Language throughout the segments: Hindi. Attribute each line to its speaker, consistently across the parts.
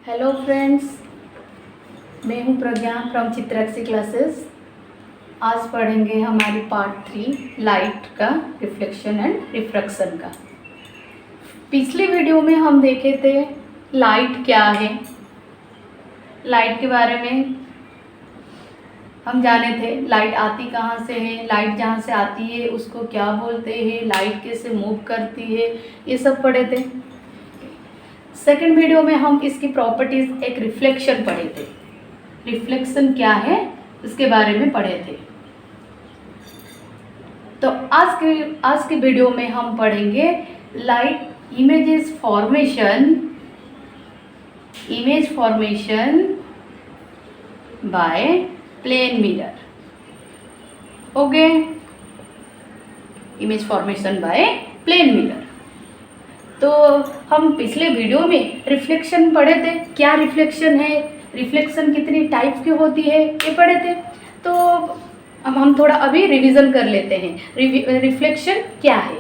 Speaker 1: हेलो फ्रेंड्स, मैं हूं प्रज्ञा फ्रॉम चित्राक्षी क्लासेस। आज पढ़ेंगे हमारी पार्ट 3 लाइट का रिफ्लेक्शन एंड रिफ्रैक्शन का। पिछले वीडियो में हम देखे थे लाइट क्या है। लाइट के बारे में हम जाने थे, लाइट आती कहाँ से है, लाइट जहाँ से आती है उसको क्या बोलते हैं, लाइट कैसे मूव करती है, ये सब पढ़े थे। सेकंड वीडियो में हम इसकी प्रॉपर्टीज, एक रिफ्लेक्शन पढ़े थे। रिफ्लेक्शन क्या है इसके बारे में पढ़े थे। तो आज के वीडियो में हम पढ़ेंगे light image formation by plane mirror. Okay, image formation by plane mirror. तो हम पिछले वीडियो में रिफ्लेक्शन पढ़े थे, क्या रिफ्लेक्शन है, रिफ्लेक्शन कितनी टाइप की होती है, ये पढ़े थे। तो अब हम थोड़ा अभी रिवीजन कर लेते हैं। रिफ्लेक्शन क्या है,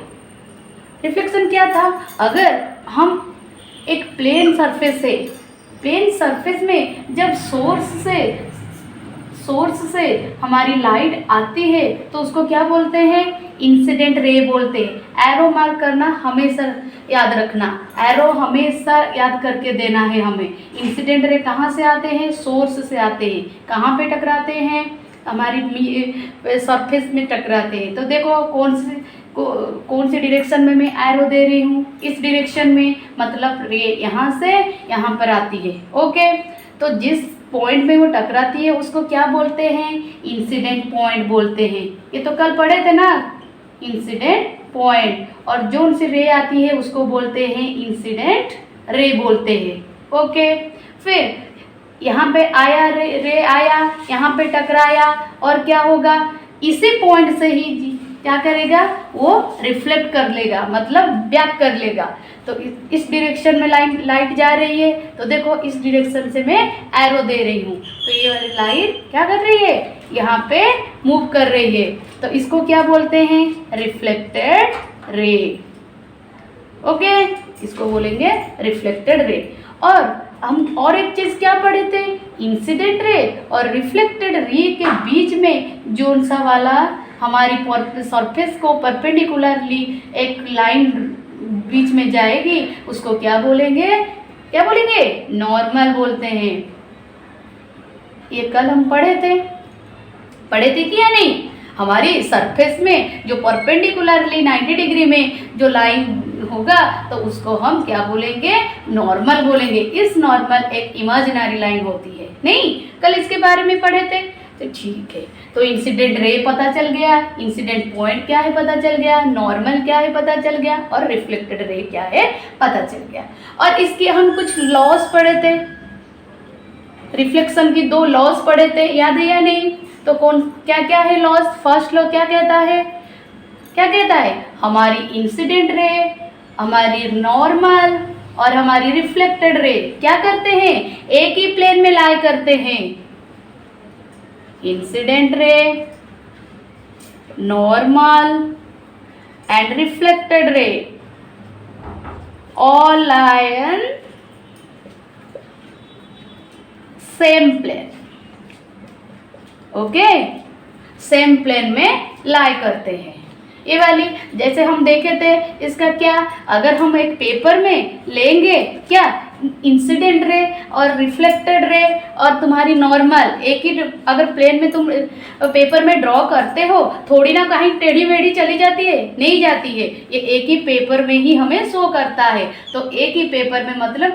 Speaker 1: रिफ्लेक्शन क्या था। अगर हम एक प्लेन सरफेस में जब सोर्स से हमारी लाइट आती है तो उसको क्या बोलते हैं, इंसिडेंट रे बोलते हैं। एरो मार्क करना हमेशा याद रखना, एरो हमेशा याद करके देना है हमें। इंसिडेंट रे कहाँ से आते हैं, सोर्स से आते हैं। कहाँ पे टकराते हैं, हमारी सरफेस में टकराते हैं। तो देखो कौन सी डायरेक्शन में मैं एरो दे रही हूँ, इस डायरेक्शन में, मतलब रे यहाँ से यहाँ पर आती है। ओके, तो जिस पॉइंट में वो टकराती है उसको क्या बोलते हैं, इंसिडेंट पॉइंट बोलते हैं। ये तो कल पढ़े थे ना, इंसिडेंट पॉइंट। और जो सी रे आती है उसको बोलते हैं इंसिडेंट रे बोलते हैं। ओके, फिर यहाँ पे आया रे आया, यहाँ पे टकराया और क्या होगा, इसी पॉइंट से ही क्या करेगा, वो रिफ्लेक्ट कर लेगा, मतलब बैक कर लेगा। तो इस डायरेक्शन में लाइट जा रही है, तो देखो इस डायरेक्शन से मैं एरो दे रही हूँ, तो ये वाली लाइट क्या कर रही है, यहाँ पे मूव कर रही है। तो इसको क्या बोलते हैं, रिफ्लेक्टेड रे। ओके, इसको बोलेंगे रिफ्लेक्टेड रे। और हम और एक चीज क्या पढ़े थे, इंसिडेंट रे और रिफ्लेक्टेड रे के बीच में जो सा वाला हमारी सरफेस को परपेंडिकुलरली एक लाइन बीच में जाएगी, उसको क्या बोलेंगे, नॉर्मल बोलते हैं। ये कल हम पढ़े थे कि या नहीं। हमारी सरफेस में जो परपेंडिकुलरली 90 डिग्री में जो लाइन होगा तो उसको हम क्या बोलेंगे, नॉर्मल बोलेंगे। इस नॉर्मल एक इमेजिनरी लाइन होती है, नहीं, कल इसके बारे में पढ़े थे। तो ठीक है, तो इंसिडेंट रे पता चल गया, इंसिडेंट पॉइंट क्या है पता चल गया, नॉर्मल क्या है पता चल गया, और रिफ्लेक्टेड रे क्या है पता चल गया। और इसके हम कुछ लॉस पढ़े थे, रिफ्लेक्शन की 2 लॉस पढ़े थे, याद है या नहीं। तो क्या है लॉस। फर्स्ट लॉ क्या कहता है, हमारी इंसिडेंट रे, हमारी नॉर्मल और हमारी रिफ्लेक्टेड रे क्या करते हैं, एक ही प्लेन में लाई करते हैं। Incident ray, normal and reflected ray all lie in same plane. Okay, same plane में लाई करते हैं। ये वाली जैसे हम देखे थे, इसका क्या, अगर हम एक पेपर में लेंगे क्या, इंसिडेंट रे और रिफ्लेक्टेड रे और तुम्हारी नॉर्मल एक ही, अगर प्लेन में तुम पेपर में ड्रॉ करते हो, थोड़ी ना कहीं टेढ़ी मेढ़ी चली जाती है, नहीं जाती है, ये एक ही पेपर में ही हमें शो करता है। तो एक ही पेपर में, मतलब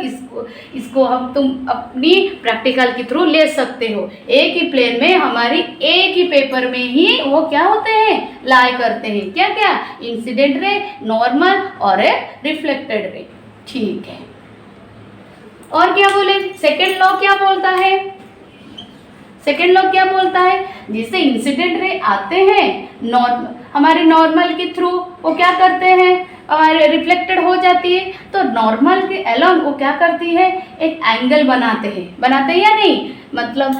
Speaker 1: इसको तुम अपनी प्रैक्टिकल के थ्रू ले सकते हो। एक ही प्लेन में हमारी एक ही पेपर में ही वो क्या होते हैं, लाई करते हैं। क्या इंसिडेंट रे, नॉर्मल और रिफ्लेक्टेड रे। ठीक है, और क्या बोले, सेकेंड लॉ क्या बोलता है, जिससे इंसिडेंट रे आते हैं हमारे नॉर्मल के थ्रू, वो क्या करते हैं, हमारे रिफ्लेक्टेड हो जाती है, तो नॉर्मल के अलोंग वो क्या करती है, एक एंगल बनाते हैं या नहीं। मतलब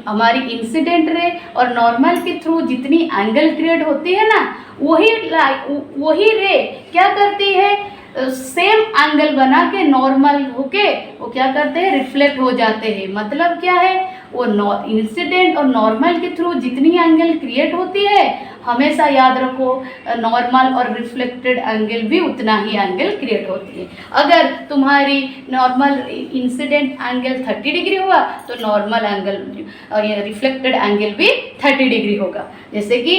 Speaker 1: हमारी इंसिडेंट रे और नॉर्मल के थ्रू जितनी एंगल क्रिएट होती है ना, वही रे क्या करती है, सेम एंगल बना के नॉर्मल होके वो क्या करते हैं, रिफ्लेक्ट हो जाते हैं। मतलब क्या है, वो इंसिडेंट और नॉर्मल के थ्रू जितनी एंगल क्रिएट होती है, हमेशा याद रखो नॉर्मल और रिफ्लेक्टेड एंगल भी उतना ही एंगल क्रिएट होती है। अगर तुम्हारी नॉर्मल इंसिडेंट एंगल 30 डिग्री हुआ तो नॉर्मल एंगल रिफ्लेक्टेड एंगल भी 30 डिग्री होगा। जैसे कि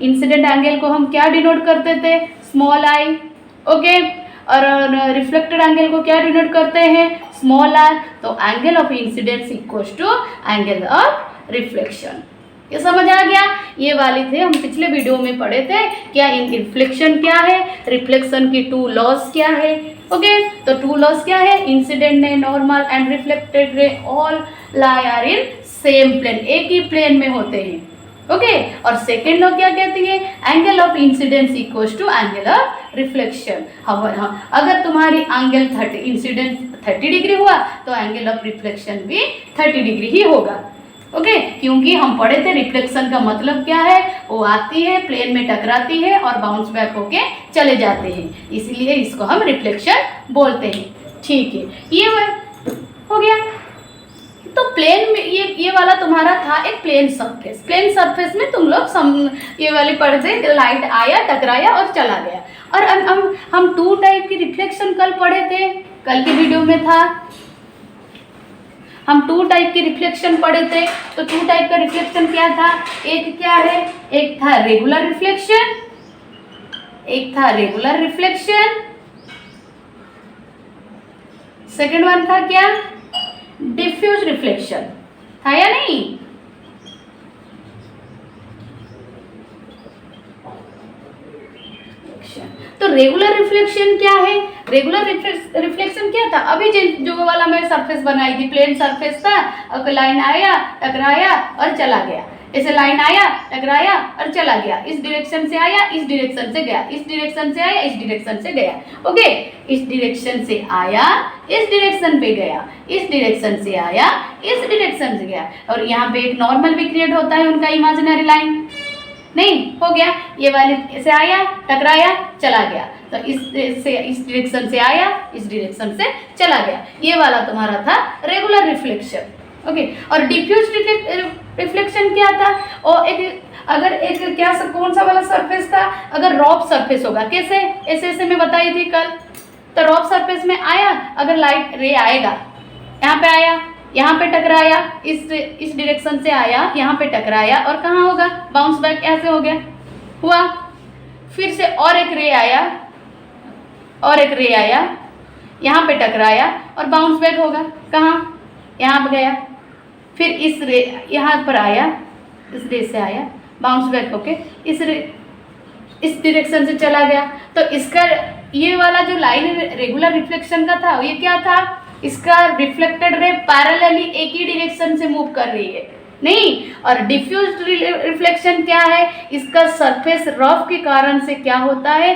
Speaker 1: इंसिडेंट एंगल को हम क्या डिनोट करते थे, स्मॉल आई, ओके, और रिफ्लेक्टेड एंगल को क्या डिनोट करते हैं, स्मॉल आर। तो angle of incidence equals to angle of reflection. ये समझ आ गया? ये वाली थे हम पिछले वीडियो में पढ़े थे, क्या इन रिफ्लेक्शन क्या है, रिफ्लेक्शन की 2 लॉस क्या है। ओके, तो 2 लॉस क्या है, इंसिडेंट ने, normal and reflected ray all lie are in same plane, एक ही प्लेन में होते हैं। ओके, और सेकेंड लॉ क्या कहती है, angle of incidence equals to angle of reflection. अगर तुम्हारी एंगल 30 इंसिडेंस 30 डिग्री हुआ तो एंगल ऑफ रिफ्लेक्शन भी 30 डिग्री ही होगा। ओके, क्योंकि हम पढ़े थे रिफ्लेक्शन का मतलब क्या है, वो आती है, प्लेन में टकराती है और बाउंस बैक होके चले जाते हैं, इसलिए इसको हम रिफ्लेक्शन बोलते हैं। ठीक है, ये हो गया। तो प्लेन में ये वाला तुम्हारा था एक प्लेन सरफेस। प्लेन सरफेस में तुम लोग ये वाली पढ़ से लाइट आया, टकराया और चला गया। और हम 2 टाइप की रिफ्लेक्शन कल पढ़े थे, कल की वीडियो में था, हम 2 टाइप की रिफ्लेक्शन पढ़े थे। तो 2 टाइप का रिफ्लेक्शन क्या था, एक क्या है, एक था रेगुलर रिफ्लेक्शन, एक था रेगुलर रिफ्लेक्शन, सेकेंड वन था क्या, डिफ्यूज रिफ्लेक्शन, था या नहीं? तो रेगुलर रिफ्लेक्शन क्या है, रेगुलर रिफ्लेक्शन क्या था, अभी जो वाला मैं सरफेस बनाई थी, प्लेन सरफेस था, और लाइन आया, टकराया और चला गया। ऐसे लाइन आया, टकराया और चला गया, इस डायरेक्शन से आया, इस डायरेक्शन से गया, इस डायरेक्शन से आया, इस डायरेक्शन से गया। ओके, इस डायरेक्शन से आया, इस डायरेक्शन पे गया, इस डायरेक्शन से आया, इस डायरेक्शन से गया। और यहाँ पे एक नॉर्मल भी क्रिएट होता है उनका, इमेजिनरी लाइन नहीं हो गया, ये वाले से आया, टकराया, चला गया। तो इस डायरेक्शन से आया, इस डायरेक्शन से चला गया, ये वाला तुम्हारा था रेगुलर रिफ्लेक्शन। ओके, और डिफ्यूज रिफ्लेक्शन क्या था, और अगर एक क्या कौन सा वाला सरफेस था, अगर रॉफ सरफेस होगा, कैसे, ऐसे मैं बताई थी कल। तो रॉफ सरफेस में आया, अगर लाइट रे आएगा, यहाँ पे आया, यहाँ पे टकराया, इस डायरेक्शन से आया, यहाँ पे टकराया और कहाँ होगा, बाउंस बैक ऐसे हो गया, हुआ। फिर से और एक रे आया, और एक रे आया, यहाँ पे टकराया और बाउंस बैक होगा, कहाँ, यहाँ पे गया। फिर इस रे यहाँ पर आया, इस रे से आया, बाउंस बैक होके इस डायरेक्शन से चला गया। तो इसका ये वाला जो लाइन रेगुलर रिफ्लेक्शन का था, ये क्या था, इसका रिफ्लेक्टेड रे पैरेलली एक ही डायरेक्शन से मूव कर रही है, नहीं। और डिफ्यूज्ड रिफ्लेक्शन क्या है, इसका सरफेस रफ के कारण से क्या होता है,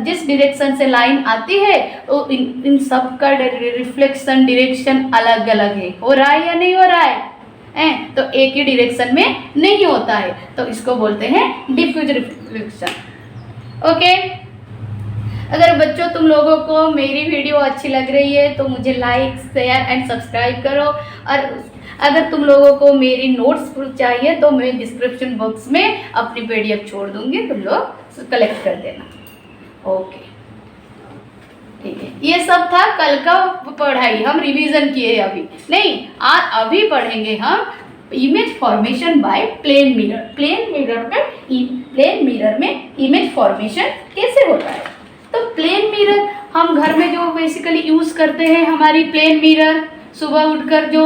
Speaker 1: जिस डायरेक्शन से लाइन आती है वो इन सब का रिफ्लेक्शन डायरेक्शन अलग अलग है, हो रहा है या नहीं हो रहा है, तो एक ही डायरेक्शन में नहीं होता है, तो इसको बोलते हैं डिफ्यूज रिफ्लेक्शन। ओके, अगर बच्चों तुम लोगों को मेरी वीडियो अच्छी लग रही है तो मुझे लाइक, शेयर एंड सब्सक्राइब करो। और अगर तुम लोगों को मेरी नोट्स चाहिए तो मैं डिस्क्रिप्शन बॉक्स में अपनी PDF छोड़ दूंगी, तुम लोग कलेक्ट कर देना। ओके, ठीक है, ये सब था कल का पढ़ाई, हम रिवीजन किए अभी नहीं, आज अभी पढ़ेंगे हम image formation by plane mirror. Plane mirror में इमेज फॉर्मेशन कैसे होता है। तो प्लेन मिरर हम घर में जो बेसिकली यूज़ करते हैं, हमारी प्लेन मिरर, सुबह उठकर जो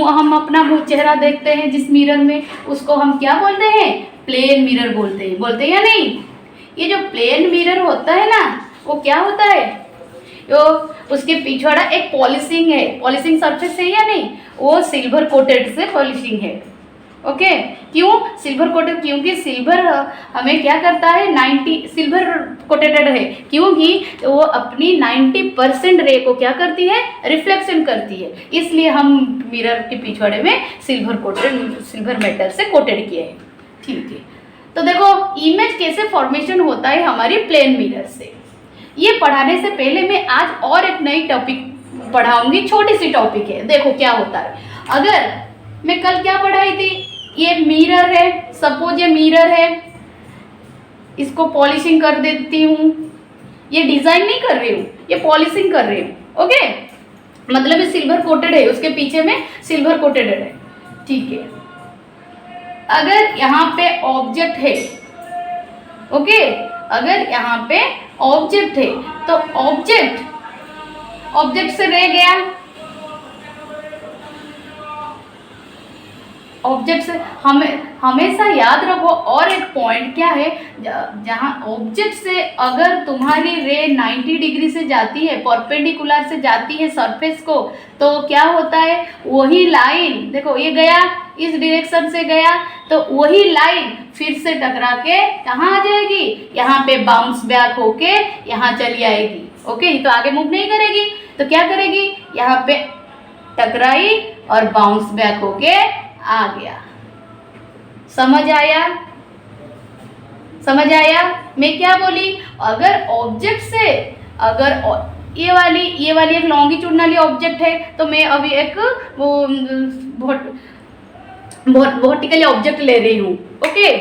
Speaker 1: हम अपना मुँह चेहरा देखते हैं जिस मिरर में, उसको हम क्या बोलते हैं, प्लेन मिरर बोलते हैं या नहीं। ये जो प्लेन मिरर होता है ना, वो क्या होता है, जो उसके पिछवाड़ा एक पॉलिशिंग है, पॉलिशिंग सरफेस है या नहीं, वो सिल्वर कोटेड से पॉलिशिंग है। ओके, क्यों सिल्वर कोटेड, क्योंकि सिल्वर हमें क्या करता है, 90 सिल्वर कोटेटेड है, क्योंकि वो अपनी 90% रे को क्या करती है, रिफ्लेक्शन करती है, इसलिए हम मिरर के पिछवाड़े में सिल्वर मेटल से कोटेड किए हैं। ठीक है, तो देखो इमेज कैसे फॉर्मेशन होता है हमारी प्लेन मिरर से। ये पढ़ाने से पहले मैं आज और एक नई टॉपिक पढ़ाऊंगी, छोटी सी टॉपिक है, देखो क्या होता है। अगर मैं कल क्या पढ़ाई थी, ये मिरर है, सपोज ये मिरर है, इसको पॉलिशिंग कर देती हूँ, ये डिजाइन नहीं कर रही हूँ, ये पॉलिशिंग कर रही हूँ, ओके, मतलब ये सिल्वर कोटेड है, उसके पीछे में सिल्वर कोटेड है, ठीक है। अगर यहाँ पे ऑब्जेक्ट है, ओके, अगर यहाँ पे ऑब्जेक्ट है तो ऑब्जेक्ट से रह गया, ऑब्जेक्ट से हमेशा याद रखो। और एक पॉइंट क्या है, जहाँ ऑब्जेक्ट से अगर तुम्हारी रे 90 डिग्री से जाती है, परपेंडिकुलर से जाती है सरफेस को, तो क्या होता है, वही लाइन देखो ये गया, इस डायरेक्शन से गया, तो वही लाइन फिर से टकरा के कहाँ आ जाएगी, यहाँ पे बाउंस बैक होके यहाँ चली आएगी, ओके। तो आगे मूव नहीं करेगी, तो क्या करेगी, यहाँ पे टकराई और बाउंस बैक होके आ गया। समझ आया, समझ आया मैं क्या बोली। अगर ऑब्जेक्ट से, अगर ये वाली एक लॉन्गिट्यूडनली ऑब्जेक्ट है, तो मैं अभी एक वो वर्टिकली ऑब्जेक्ट ले रही हूँ, ओके,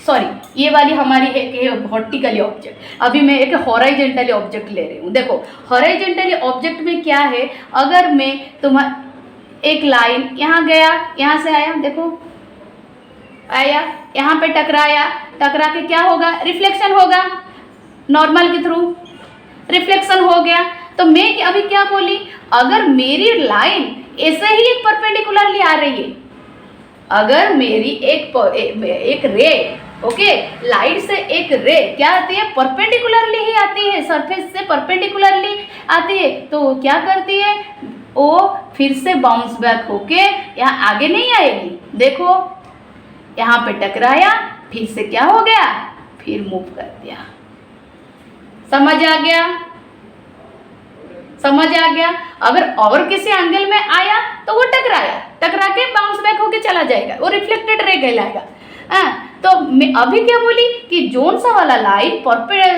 Speaker 1: सॉरी, ये वाली हमारी है वर्टिकली ऑब्जेक्ट, अभी मैं एक हॉराइजेंटली ऑब्जेक्ट ले रही हूँ। देखो हॉराइजेंटली ऑब्जेक्ट में क्या है, अगर मैं एक लाइन यहाँ गया, यहाँ से आया, देखो आया, यहाँ पे टकराया, टकरा के क्या होगा, रिफ्लेक्शन होगा, नॉर्मल के थ्रू रिफ्लेक्शन हो गया। तो मैं अभी क्या बोली, अगर मेरी लाइन ऐसे ही एक परपेंडिकुलरली आ रही है, अगर मेरी एक रे, ओके, लाइट से एक रे क्या आती है, परपेंडिकुलरली ही आती है, सरफेस से परपेंडिकुलरली आती है, तो क्या करती है, वो फिर से बाउंस बैक होके यहाँ आगे नहीं आएगी। देखो यहाँ पे टकराया, फिर से क्या हो गया, फिर मूव कर दिया। समझ आ गया, समझ आ गया। अगर और किसी एंगल में आया तो वो टकराया, टकरा के बाउंस बैक होके चला जाएगा, वो रिफ्लेक्टेड रे कहलाएगा। तो मैं अभी क्या बोली कि जोन सा वाला लाइन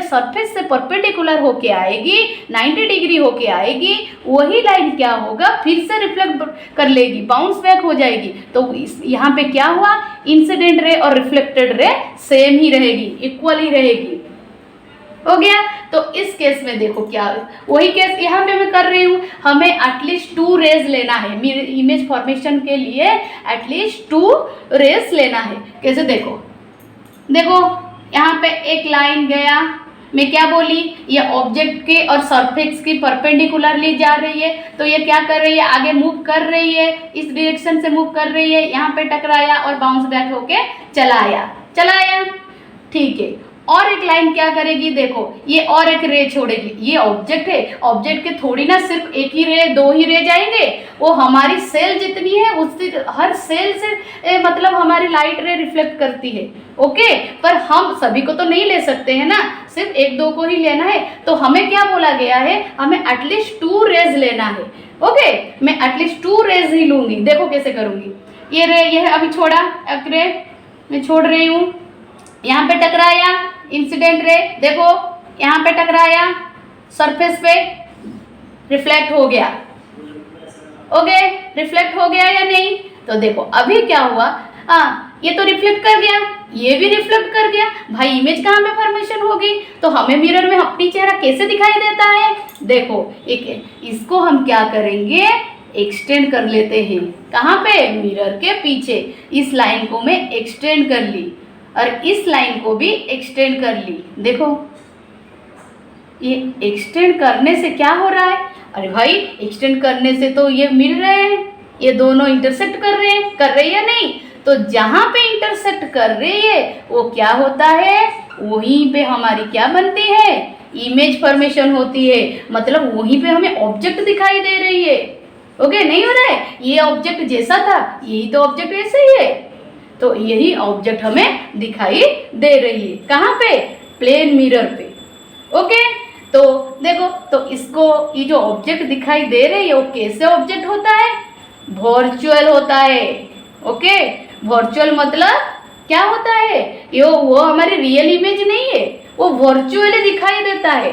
Speaker 1: सरफेस से परपेंडिकुलर होके आएगी, 90 डिग्री होके आएगी, वही लाइन क्या होगा, फिर से रिफ्लेक्ट कर लेगी, बाउंस बैक हो जाएगी। तो यहाँ पे क्या हुआ, इंसिडेंट रे और रिफ्लेक्टेड रे सेम ही रहेगी, इक्वल ही रहेगी, हो गया। तो इस केस में देखो क्या, वही केस यहाँ पे मैं कर रही हूँ, हमें एटलीस्ट 2 रेज लेना है, मेरे इमेज फॉर्मेशन के लिए एटलीस्ट 2 रेज लेना है। कैसे, देखो देखो यहाँ पे एक लाइन गया, मैं क्या बोली, ये ऑब्जेक्ट के और सरफेस की परपेंडिकुलरली जा रही है, तो ये क्या कर रही है, आगे मूव कर रही है, इस डायरेक्शन से मूव कर रही है, यहाँ पे टकराया और बाउंस बैक होके चला आया, ठीक है। और एक लाइन क्या करेगी, देखो ये और एक रे छोड़ेगी, ये ऑब्जेक्ट है, ऑब्जेक्ट के थोड़ी ना सिर्फ एक ही रे, 2 ही रे जाएंगे, वो हमारी सेल जितनी है उससे हर सेल से मतलब हमारी लाइट रे रिफ्लेक्ट करती है, ओके। पर हम सभी को तो नहीं ले सकते हैं ना, सिर्फ 1-2 को ही लेना है। तो हमें क्या बोला गया है, हमें एटलीस्ट 2 रेज लेना है, ओके। मैं एटलीस्ट 2 रेज ही लूंगी। देखो कैसे करूंगी, ये रे, ये अभी छोड़ा, एक रे मैं छोड़ रही हूँ, यहाँ पे टकराया, इंसिडेंट रे, देखो यहाँ पे टकराया, सरफेस पे रिफ्लेक्ट हो गया, ओके, रिफ्लेक्ट हो गया या नहीं। तो देखो अभी क्या हुआ, ये तो रिफ्लेक्ट कर गया, ये भी रिफ्लेक्ट कर गया, भाई इमेज कहाँ पे फॉर्मेशन होगी, तो हमें मिरर में अपनी चेहरा कैसे दिखाई देता है। देखो इसको हम क्या करेंगे, एक्सटेंड कर लेते हैं, कहाँ पे, मिरर के पीछे। इस लाइन को मैं एक्सटेंड कर ली और इस लाइन को भी एक्सटेंड कर ली। देखो ये एक्सटेंड करने से क्या हो रहा है, अरे भाई एक्सटेंड करने से तो ये मिल रहे हैं, ये दोनों इंटरसेक्ट कर रही है नहीं, तो जहाँ पे इंटरसेक्ट कर रही है वो क्या होता है, वहीं पे हमारी क्या बनती है, इमेज फॉर्मेशन होती है, मतलब वहीं पे हमें ऑब्जेक्ट दिखाई दे रही है, ओके। नहीं हो रहा है, ये ऑब्जेक्ट जैसा था यही तो ऑब्जेक्ट ऐसे ही है, तो यही ऑब्जेक्ट हमें दिखाई दे रही है, कहाँ पे, प्लेन मिरर पे, ओके। तो देखो, तो इसको ये जो ऑब्जेक्ट दिखाई दे रही है वो कैसे ऑब्जेक्ट होता है, वर्चुअल होता है, ओके। वर्चुअल मतलब क्या होता है, वो हमारी रियल इमेज नहीं है, वो वर्चुअली दिखाई देता है।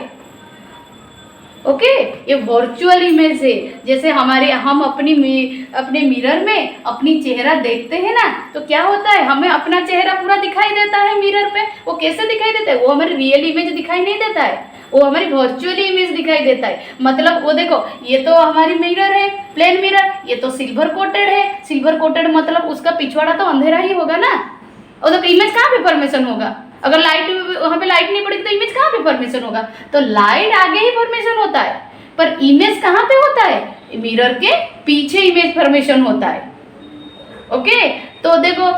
Speaker 1: ओके, ये वर्चुअल इमेज है। जैसे हम अपने मिरर में अपनी चेहरा देखते हैं ना, तो क्या होता है, हमें अपना चेहरा पूरा दिखाई देता है मिरर पे। वो कैसे दिखाई देता है, वो हमारी रियल इमेज दिखाई नहीं देता है, वो हमारी वर्चुअली इमेज दिखाई देता है। मतलब वो देखो, ये तो हमारी मिरर है, प्लेन मिरर, ये तो सिल्वर कोटेड है। सिल्वर कोटेड मतलब उसका पिछवाड़ा तो अंधेरा ही होगा ना, और तो इमेज कहाँ पे फॉर्मेशन होगा? अगर लाइट, वहाँ पे लाइट नहीं पड़ेगी तो इमेज कहाँ पे फॉर्मेशन होगा? तो लाइट आगे ही फॉर्मेशन होता है, पर इमेज कहाँ पे होता है? मिरर के पीछे इमेज फॉर्मेशन होता है। ओके, तो देखो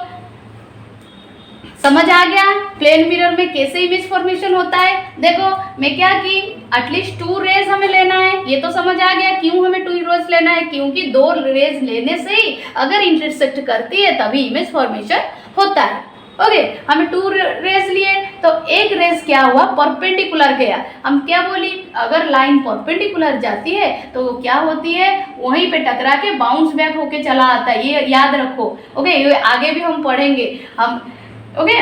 Speaker 1: समझ आ गया प्लेन मिरर में कैसे इमेज फॉर्मेशन होता है। देखो मैं क्या की, एटलीस्ट 2 रेज हमें लेना है, ये तो समझ आ गया क्यों हमें 2 रेज लेना है, क्योंकि 2 रेज लेने से ही अगर इंटरसेक्ट करती है तभी इमेज फॉर्मेशन होता है। ओके, हमें 2 रेज लिए, तो एक रेज क्या हुआ, परपेंडिकुलर गया। हम क्या बोली, अगर लाइन परपेंडिकुलर जाती है तो क्या होती है, वहीं पे टकरा के बाउंस बैक होके चला आता है, ये याद रखो। ओके, ये आगे भी हम पढ़ेंगे हम। ओके,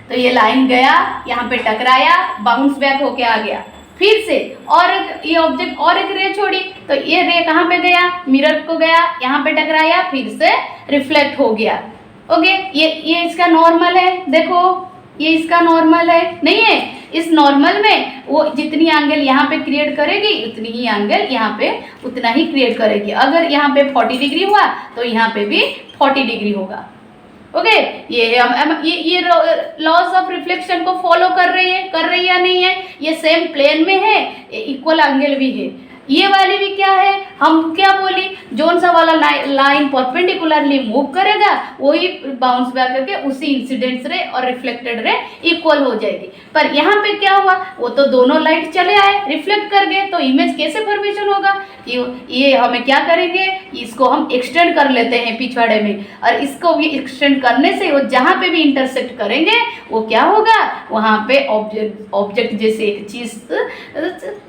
Speaker 1: तो ये लाइन गया, यहाँ पे टकराया, बाउंस बैक होके आ गया, फिर से और ये ऑब्जेक्ट और एक रे छोड़ी, तो ये रे कहाँ पे गया, मिरर को गया, यहाँ पे टकराया, फिर से रिफ्लेक्ट हो गया। ओके, ये इसका नॉर्मल है, देखो ये इसका नॉर्मल है, नहीं है? इस नॉर्मल में वो जितनी एंगल यहाँ पे क्रिएट करेगी उतनी ही एंगल यहाँ पे उतना ही क्रिएट करेगी। अगर यहाँ पे 40 डिग्री हुआ तो यहाँ पे भी 40 डिग्री होगा। ओके, ये लॉज ऑफ रिफ्लेक्शन को फॉलो कर रही है या नहीं है? ये सेम प्लेन में है, इक्वल एंगल भी है। ये वाली भी क्या है, हम क्या बोली, जोन सा वाला लाइन परपेंडिकुलरली मूव करेगा वही बाउंस बैक करके उसी इंसिडेंट रे और रिफ्लेक्टेड रे इक्वल हो जाएगी। पर यहाँ पे क्या हुआ, वो तो दोनों लाइट चले आए, रिफ्लेक्ट कर गए, तो इमेज कैसे फॉर्मेशन होगा? ये हमें क्या करेंगे, इसको हम एक्सटेंड कर लेते हैं पिछवाड़े में, और इसको भी एक्सटेंड करने से वो जहाँ पे भी इंटरसेक्ट करेंगे वो क्या होगा, वहाँ पे ऑब्जेक्ट जैसे एक चीज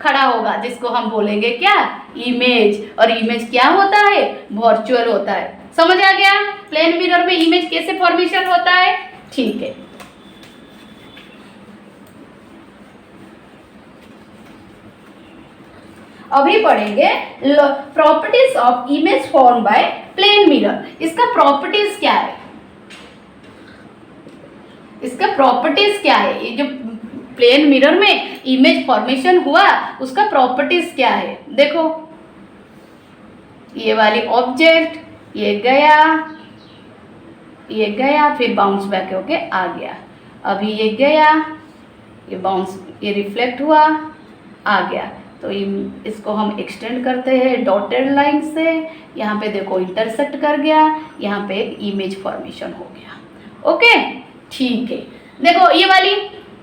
Speaker 1: खड़ा होगा, जिसको हम बोलेंगे क्या, इमेज। और इमेज क्या होता है, वर्चुअल होता है। समझ आ गया प्लेन मिरर में इमेज कैसे फॉर्मेशन होता है? ठीक है, अभी पढ़ेंगे properties of image form by plane mirror. इसका प्रॉपर्टीज क्या है, इसका प्रॉपर्टीज क्या है? ये जो प्लेन मिरर में इमेज फॉर्मेशन हुआ उसका प्रॉपर्टीज क्या है? देखो ये वाली ऑब्जेक्ट, ये गया फिर बाउंस बैक होके आ गया, अभी ये गया, ये रिफ्लेक्ट हुआ, आ गया, तो इसको हम एक्सटेंड करते हैं डॉटेड लाइन से, यहाँ पे देखो इंटरसेक्ट कर गया, यहाँ पे एक इमेज फॉर्मेशन हो गया। ओके, ठीक है, देखो ये वाली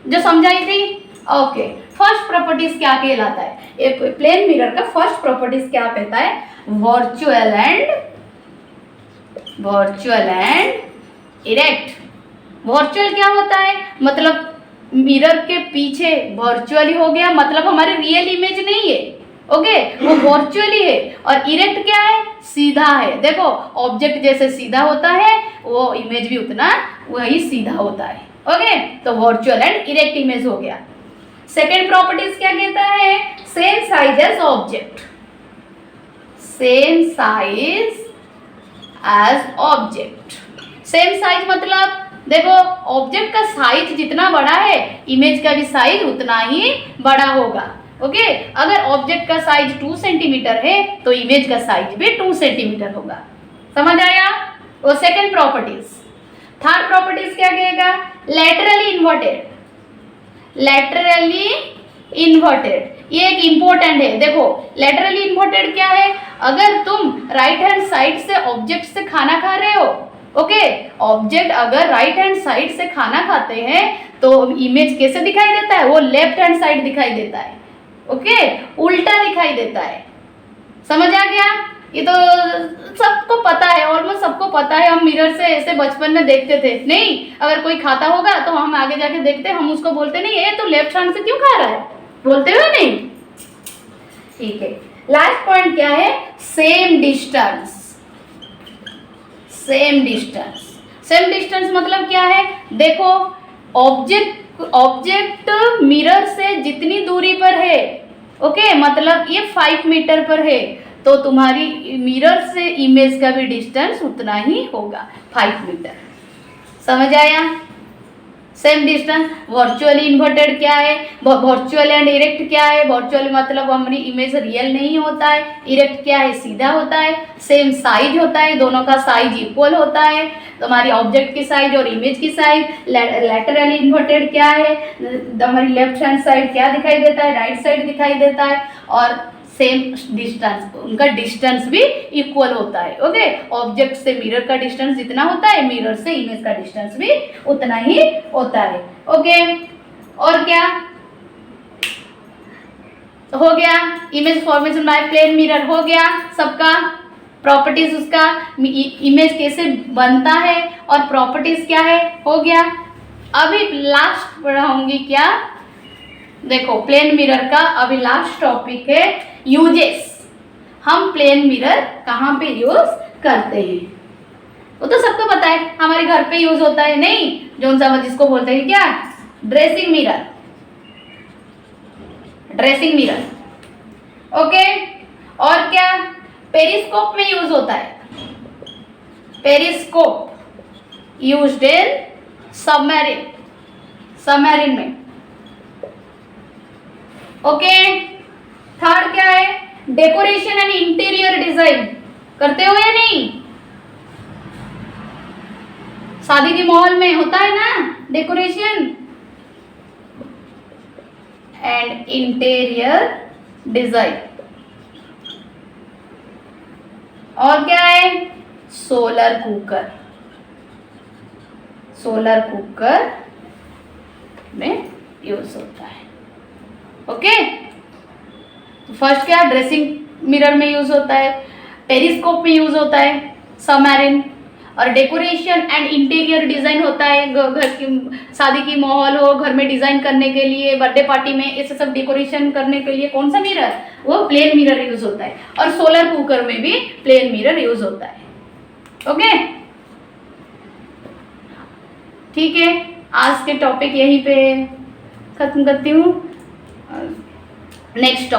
Speaker 1: जो समझाई थी। ओके, फर्स्ट प्रॉपर्टीज क्या कहलाता है, एक प्लेन मिरर का फर्स्ट प्रॉपर्टीज क्या कहता है, वर्चुअल एंड इरेक्ट। वर्चुअल क्या होता है, मतलब मिरर के पीछे वर्चुअली हो गया, मतलब हमारी रियल इमेज नहीं है। ओके, वो वर्चुअली है। और इरेक्ट क्या है, सीधा है। देखो ऑब्जेक्ट जैसे सीधा होता है वो इमेज भी उतना वही सीधा होता है। ओके, तो वर्चुअल एंड इरेक्ट इमेज हो गया। सेकेंड प्रॉपर्टीज क्या कहता है, same size as object, same size as object. Same size मतलब देखो ऑब्जेक्ट का साइज जितना बड़ा है इमेज का भी साइज उतना ही बड़ा होगा। ओके, अगर ऑब्जेक्ट का साइज 2 सेंटीमीटर है तो इमेज का साइज भी 2 सेंटीमीटर होगा। समझ आया? वो सेकेंड प्रॉपर्टीज। थर्ड प्रॉपर्टीज क्या कहेगा, लैटरली इन्वर्टेड। ये एक इंपॉर्टेंट है। देखो लैटरली इन्वर्टेड क्या है, अगर तुम राइट हैंड साइड से ऑब्जेक्ट से खाना खा रहे हो, ओके, ऑब्जेक्ट अगर राइट हैंड साइड से खाना खाते हैं तो इमेज कैसे दिखाई देता है, वो लेफ्ट हैंड साइड दिखाई देता है। ओके, उल्टा दिखाई देता है। समझ आ गया? ये तो सबको पता है, ऑलमोस्ट सबको पता है। हम मिरर से ऐसे बचपन में देखते थे, नहीं अगर कोई खाता होगा तो हम आगे जाके देखते, हम उसको बोलते नहीं ये तो लेफ्ट हैंड से क्यों खा रहा है, बोलते हुए नहीं। ठीक है, लास्ट पॉइंट क्या है, सेम डिस्टेंस मतलब क्या है, देखो ऑब्जेक्ट ऑब्जेक्ट मिरर से जितनी दूरी पर है, ओके, मतलब ये 5 मीटर पर है, तो तुम्हारी मिरर से इमेज का भी डिस्टेंस उतना ही होगा, 5 मीटर। समझ आया? Same distance. वर्चुअली इन्वर्टेड क्या है, वर्चुअल एंड इरेक्ट क्या है? वर्चुअल मतलब हमारी इमेज रियल नहीं होता है, इरेक्ट क्या है, सीधा होता है। सेम साइज होता है, दोनों का साइज इक्वल होता है, हमारी ऑब्जेक्ट की साइज और इमेज की साइज। लैटरली इन्वर्टेड क्या है, हमारी लेफ्ट हैंड साइड क्या दिखाई देता है, राइट साइड दिखाई देता है, और सेम डिस्टेंस, उनका डिस्टेंस भी इक्वल होता है। ओके, ऑब्जेक्ट से मिरर का डिस्टेंस जितना होता है, मिरर से इमेज का डिस्टेंस भी उतना ही होता है। ओके, और क्या हो गया? Image formation by plane mirror हो गया सबका। प्रॉपर्टीज उसका, इमेज कैसे बनता है और प्रॉपर्टीज क्या है, हो गया। अभी लास्ट पढ़ाऊंगी क्या, देखो प्लेन मिरर का अभी लास्ट टॉपिक है यूजेस। हम प्लेन मिरर कहाँ पे यूज करते हैं? वो तो सबको पता है, हमारे घर पे यूज होता है, नहीं जो सा जिसको बोलते हैं क्या, dressing mirror, dressing mirror. Okay, और क्या, पेरिस्कोप में यूज होता है, periscope used in submarine, submarine में। ओके, थर्ड क्या है, डेकोरेशन एंड इंटीरियर डिजाइन करते हो या नहीं? शादी के माहौल में होता है ना डेकोरेशन एंड इंटीरियर डिजाइन। और क्या है, सोलर कुकर, सोलर कुकर में यूज होता है। ओके, तो फर्स्ट क्या, ड्रेसिंग मिरर में यूज होता है, पेरिस्कोप में यूज होता है, सबमरीन, और डेकोरेशन एंड इंटीरियर डिजाइन होता है, घर की शादी की माहौल हो, घर में डिजाइन करने के लिए, बर्थडे पार्टी में ऐसे सब डेकोरेशन करने के लिए कौन सा मिरर, वो प्लेन मिरर यूज होता है। और सोलर कुकर में भी प्लेन मिरर यूज होता है। ओके, ठीक है, आज के टॉपिक यहीं पे खत्म करती हूँ। नेक्स्ट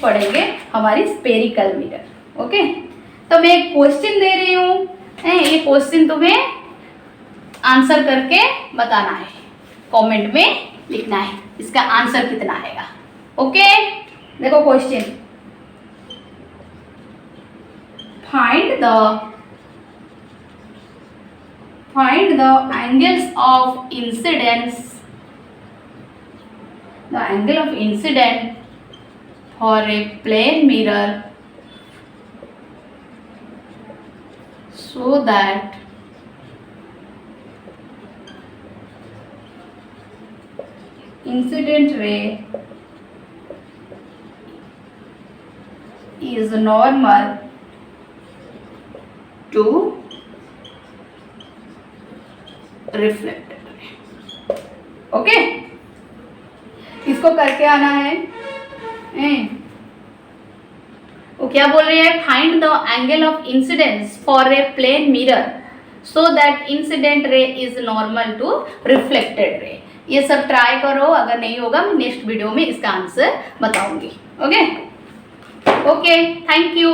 Speaker 1: पढ़ेंगे हमारी स्पेरिकल मिरर। ओके, तो मैं एक क्वेश्चन दे रही हूँ, ये क्वेश्चन तुम्हें आंसर करके बताना है, कमेंट में लिखना है इसका आंसर कितना आएगा। ओके, देखो question, find the angles of incidence, the angle of incident for a plane mirror so that incident ray is normal to reflected ray। Okay, इसको करके आना है। वो क्या बोल रहे हैं, find the angle of incidence for a plane mirror so that incident ray is normal to reflected ray. ये सब ट्राई करो, अगर नहीं होगा मैं नेक्स्ट वीडियो में इसका आंसर बताऊंगी। Okay, thank you.